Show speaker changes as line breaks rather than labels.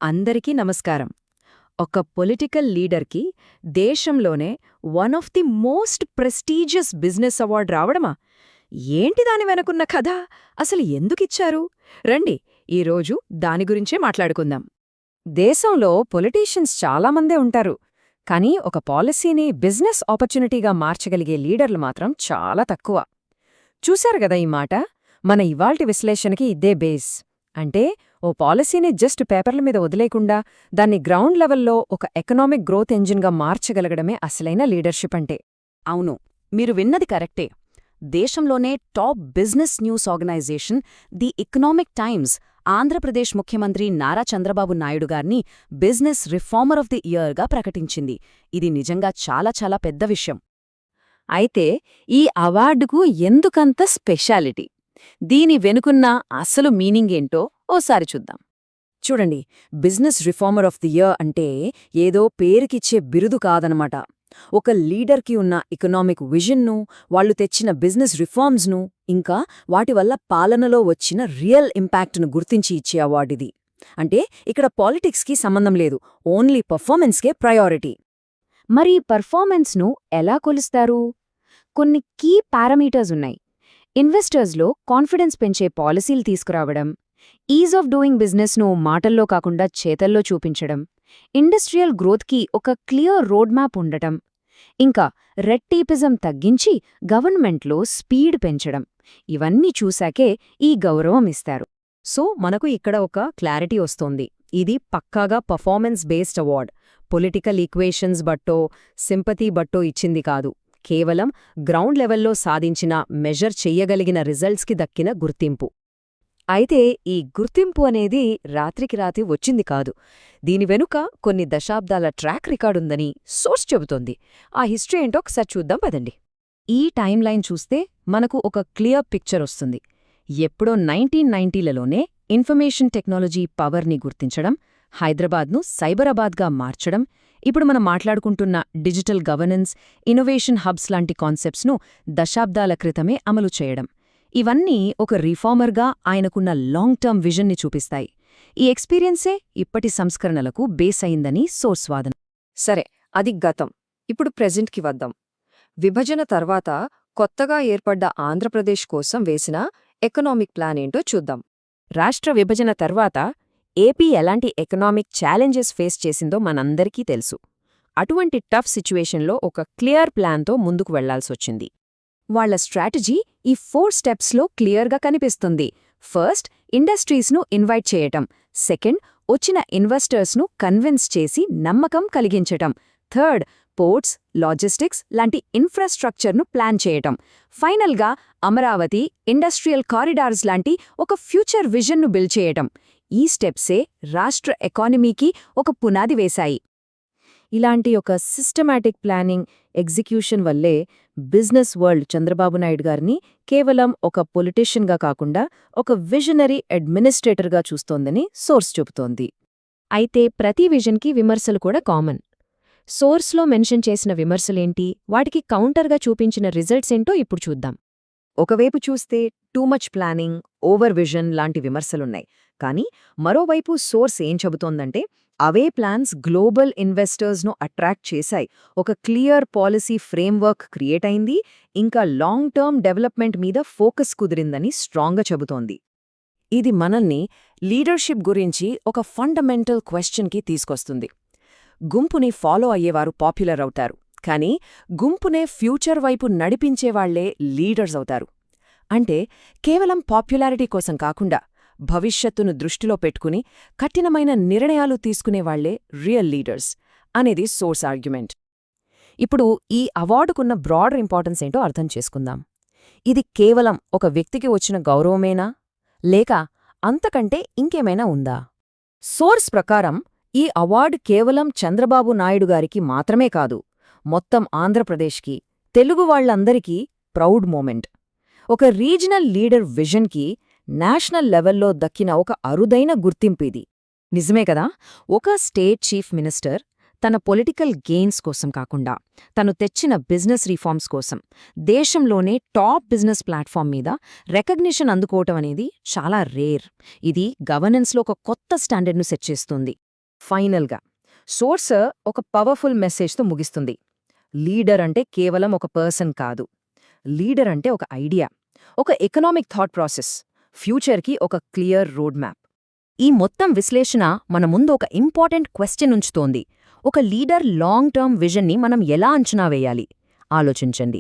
అందరికీ నమస్కారం. ఒక పొలిటికల్ లీడర్కి దేశంలోనే one of the most prestigious business award రావడమా? ఏంటి దాని వెనకున్న కథ? అసలు ఎందుకిచ్చారు? రండి, ఈరోజు దాని గురించే మాట్లాడుకుందాం. దేశంలో పొలిటీషియన్స్ చాలామందే ఉంటారు, కానీ ఒక పాలసీని బిజినెస్ ఆపర్చునిటీగా మార్చగలిగే లీడర్లు మాత్రం చాలా తక్కువ. చూశారు గదా ఈ మాట? మన ఇవాల్టి విశ్లేషణకి ఇదే బేస్. అంటే ఓ పాలసీని జస్ట్ పేపర్ల మీద వదిలేకుండా దాన్ని గ్రౌండ్ లెవెల్లో ఒక ఎకనామిక్ గ్రోత్ ఎంజిన్గా మార్చగలగడమే అసలైన లీడర్షిప్ అంటే.
అవును, మీరు విన్నది కరెక్టే. దేశంలోనే top business news organisation the Economic Times Andhra Pradesh ముఖ్యమంత్రి నారా చంద్రబాబు నాయుడు గారిని బిజినెస్ రిఫార్మర్ ఆఫ్ ది ఇయర్గా ప్రకటించింది. ఇది నిజంగా చాలా చాలా పెద్ద విషయం.
అయితే ఈ అవార్డుకు ఎందుకంత స్పెషాలిటీ? దీని వెనుకున్న అసలు మీనింగేంటో ఓసారి చూద్దాం. చూడండి, business reformer of the year అంటే ఏదో పేరుకిచ్చే బిరుదు కాదనమాట. ఒక లీడర్కి ఉన్న ఎకనామిక్ విజన్ను, వాళ్లు తెచ్చిన బిజినెస్ రిఫార్మ్స్ను, ఇంకా వాటి వల్ల పాలనలో వచ్చిన రియల్ ఇంపాక్ట్ను గుర్తించి ఇచ్చే అవార్డిది. అంటే ఇక్కడ పాలిటిక్స్కి సంబంధం లేదు, ఓన్లీ పర్ఫార్మెన్స్కే ప్రయారిటీ.
మరి పర్ఫార్మెన్స్ను ఎలా కొలుస్తారు? కొన్ని కీ పారామీటర్స్ ఉన్నాయి. ఇన్వెస్టర్స్లో కాన్ఫిడెన్స్ పెంచే పాలసీలు తీసుకురావడం, ఈజ్ ఆఫ్ డూయింగ్ బిజినెస్ను మాటల్లో కాకుండా చేతల్లో చూపించడం, ఇండస్ట్రియల్ గ్రోత్కి ఒక క్లియర్ రోడ్ మ్యాప్ ఉండటం, ఇంకా రెడ్ టేపిజం తగ్గించి గవర్నమెంట్లో స్పీడ్ పెంచడం, ఇవన్నీ చూశాకే ఈ గౌరవం ఇస్తారు.
సో మనకు ఇక్కడ ఒక క్లారిటీ వస్తోంది. ఇది పక్కాగా performance based award. Political equations బట్టో సింపతి బట్టో ఇచ్చింది కాదు. కేవలం గ్రౌండ్ లెవెల్లో సాధించిన, మెజర్ చెయ్యగలిగిన రిజల్ట్స్కి దక్కిన గుర్తింపు. అయితే ఈ గుర్తింపు అనేది రాత్రికి రాత్రి వచ్చింది కాదు. దీని వెనుక కొన్ని దశాబ్దాల ట్రాక్ రికార్డుందని సోర్స్ చెబుతోంది. ఆ హిస్టరీ ఏంటో ఒకసారి చూద్దాం పదండి. ఈ టైమ్ లైన్ చూస్తే మనకు ఒక క్లియర్ పిక్చర్ వస్తుంది. ఎప్పుడో 1990లలోనే ఇన్ఫర్మేషన్ టెక్నాలజీ పవర్ని గుర్తించడం, హైదరాబాద్ను సైబరాబాద్గా మార్చడం, ఇప్పుడు మనం మాట్లాడుకుంటున్న డిజిటల్ గవర్నెన్స్, ఇన్నోవేషన్ హబ్స్ లాంటి కాన్సెప్ట్స్ను దశాబ్దాల క్రితమే అమలు చేయడం, ఇవన్నీ ఒక రిఫార్మర్గా ఆయనకున్న లాంగ్ టర్మ్ విజన్ని చూపిస్తాయి. ఈ ఎక్స్పీరియన్సే ఇప్పటి సంస్కరణలకు బేస్ అయిందని సోర్స్ వాదన. సరే, అది గతం. ఇప్పుడు ప్రెజెంట్కి వద్దాం. విభజన తర్వాత కొత్తగా ఏర్పడ్డ ఆంధ్రప్రదేశ్ కోసం వేసిన ఎకనామిక్ ప్లాన్ ఏంటో చూద్దాం. రాష్ట్ర విభజన తర్వాత ఏపీ ఎలాంటి ఎకనామిక్ ఛాలెంజెస్ ఫేస్ చేసిందో మనందరికీ తెలుసు. అటువంటి టఫ్ సిచ్యువేషన్లో ఒక క్లియర్ ప్లాన్తో ముందుకు వెళ్లాల్సొచ్చింది. వాళ్ల స్ట్రాటజీ ఈ 4 స్టెప్స్లో క్లియర్గా కనిపిస్తుంది. ఫస్ట్, ఇండస్ట్రీస్ను ఇన్వైట్ చేయటం. సెకండ్, వచ్చిన ఇన్వెస్టర్స్ను కన్విన్స్ చేసి నమ్మకం కలిగించటం. థర్డ్, పోర్ట్స్, లాజిస్టిక్స్ లాంటి ఇన్ఫ్రాస్ట్రక్చర్ను ప్లాన్ చేయటం. ఫైనల్గా అమరావతి, ఇండస్ట్రియల్ కారిడార్స్ లాంటి ఒక ఫ్యూచర్ విజన్ను బిల్డ్ చేయటం. ఈ స్టెప్సే రాష్ట్ర ఎకానమీకి ఒక పునాది వేశాయి. ఇలాంటి ఒక సిస్టమాటిక్ ప్లానింగ్, ఎగ్జిక్యూషన్ వల్లే బిజినెస్ వరల్డ్ చంద్రబాబు నాయుడు గారిని కేవలం ఒక పొలిటీషియన్గా కాకుండా ఒక విజనరీ అడ్మినిస్ట్రేటర్గా చూస్తోందని సోర్స్ చెబుతోంది.
అయితే ప్రతి విజన్కి విమర్శలు కూడా కామన్. సోర్స్లో మెన్షన్ చేసిన విమర్శలేంటి, వాటికి కౌంటర్గా చూపించిన రిజల్ట్స్ ఏంటో ఇప్పుడు చూద్దాం.
ఒకవైపు చూస్తే too much planning, over vision లాంటి విమర్శలున్నాయి. కానీ మరోవైపు సోర్స్ ఏం చెబుతోందంటే అవే ప్లాన్స్ గ్లోబల్ ఇన్వెస్టర్స్ను అట్రాక్ట్ చేశాయి, ఒక క్లియర్ పాలసీ ఫ్రేమ్వర్క్ క్రియేట్ అయింది, ఇంకా లాంగ్ టర్మ్ డెవలప్మెంట్ మీద ఫోకస్ కుదిరిందని స్ట్రాంగ్గా చెబుతోంది. ఇది మనల్ని లీడర్షిప్ గురించి ఒక ఫండమెంటల్ క్వశ్చన్కి తీసుకొస్తుంది. గుంపుని ఫాలో అయ్యేవారు పాపులర్ అవుతారు, కానీ గుంపునే ఫ్యూచర్ వైపు నడిపించేవాళ్లే లీడర్స్ అవుతారు. అంటే కేవలం పాపులారిటీ కోసం కాకుండా భవిష్యత్తును దృష్టిలో పెట్టుకుని కఠినమైన నిర్ణయాలు తీసుకునేవాళ్లే రియల్ లీడర్స్ అనేది సోర్స్ ఆర్గ్యుమెంట్. ఇప్పుడు ఈ అవార్డుకున్న బ్రాడర్ ఇంపార్టెన్స్ ఏంటో అర్థం చేసుకుందాం. ఇది కేవలం ఒక వ్యక్తికి వచ్చిన గౌరవమేనా, లేక అంతకంటే ఇంకేమైనా ఉందా? సోర్స్ ప్రకారం ఈ అవార్డు కేవలం చంద్రబాబు నాయుడు గారికి మాత్రమే కాదు, మొత్తం ఆంధ్రప్రదేశ్కి, తెలుగు వాళ్లందరికీ ప్రౌడ్ మూమెంట్. ఒక రీజనల్ లీడర్ విజన్కి నేషనల్ లెవెల్లో దక్కిన ఒక అరుదైన గుర్తింపిది. నిజమే కదా? ఒక స్టేట్ చీఫ్ మినిస్టర్ తన పొలిటికల్ గెయిన్స్ కోసం కాకుండా తను తెచ్చిన బిజినెస్ రిఫార్మ్స్ కోసం దేశంలోనే టాప్ బిజినెస్ ప్లాట్ఫామ్ మీద రికగ్నిషన్ అందుకోవటం అనేది చాలా రేర్. ఇది గవర్నెన్స్లో ఒక కొత్త స్టాండర్డ్ను సెట్ చేస్తుంది. ఫైనల్గా సోర్స్ ఒక పవర్ఫుల్ మెసేజ్తో ముగిస్తుంది. లీడర్ అంటే కేవలం ఒక పర్సన్ కాదు. లీడర్ అంటే ఒక ఐడియా, ఒక ఎకనామిక్ థాట్ ప్రాసెస్, ఫ్యూచర్కి ఒక క్లియర్ రోడ్ మ్యాప్.
ఈ మొత్తం విశ్లేషణ మన ముందు ఒక ఇంపార్టెంట్ క్వశ్చన్ ఉంచుతోంది. ఒక లీడర్ లాంగ్ టర్మ్ విజన్ని మనం ఎలా అంచనా వేయాలి? ఆలోచించండి.